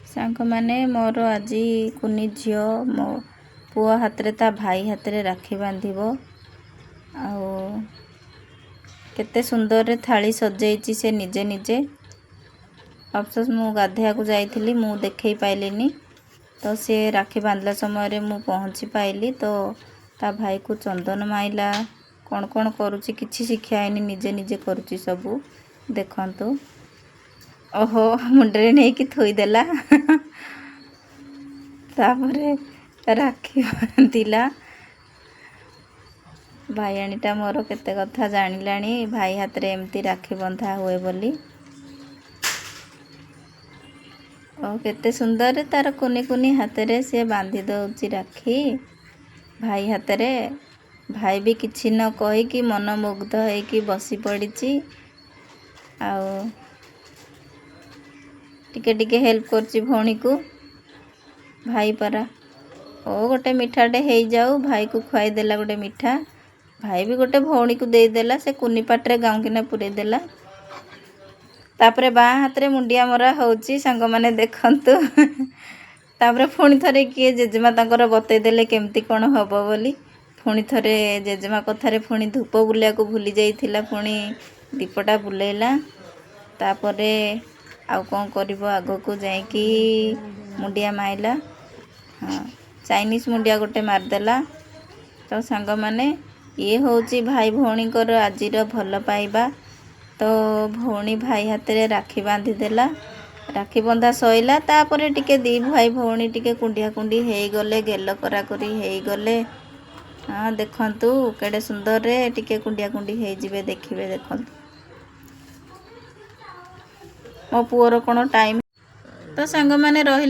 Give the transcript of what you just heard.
सांग माने मोर आज कुनी झियो मो पुआ हाथ रे ता भाई हाथ रे राखी बांधिबो आउ केते सुंदर रे थाली सजेइची से निजे निजे। अफसोस मु गाधिया को जाइथिली मु देखै पाइलिनी तो से राखी बांधला समय रे मु पहुंची पाइली तो ता भाई को चंदन माइला कौन कौन करूची किछि शिक्षा आइनी निजे निजे करूची सबू देखंतु। ओहो मुंडरे नहीं कि थोई देला तापरे राखी बांधिला। भाईआणीटा मोर केते कथा जानिलाणी भाई हाथ रे एमती राखी बंधा हुए बोली। ओ केते सुंदर तार कुनी कुनी हाथ रे से बांधी दउची राखी भाई हाथ रे। भाई भी किछि न कहि कि मन मुग्ध है कि बसी पड़ीची आउ टिके टिके हेल्प करची भौणी को। भाई परा ओ गोटे मिठाटे हे जाऊ भाई को खुआई देला गोटे मिठा भाई भी गोटे भौणी को दे देला से कुनी पाटरे गाँव किना पुरे देला। तापरे बा हाथ रे मुंडिया मरा होची सांग माने देखंतु तापरे पुणी थरे किए जेजेमा तांकर बतै देले केमती कोन हबो बोली पुणी थरे जेजेमा कथारे पुणी धूप बुलिया को भूली जाइथिला पुणी दीपटा बुलेला। तापरे आउ कौन करिवो आगो को जाई कि मुंडिया माइला। हाँ चाइनीज मुंडिया गोटे मारदेला। तो सांग माने ये होची भाई भौणी कर आजिर भल पाइबा। तो भौणी भाई हाथ रे राखी बांधी देला राखी बंधा सइला तापरे टिके दी भाई भौणी टिके कुंडिया कुंडी हेई गले गेल करा करी हेई गले। हाँ देखंतु केडे सुंदर रे टिके कुंडिया कुंडी हेई जिवे देखिबे देखंतु। मो पुअर कोन टाइम तो सांग माने रहि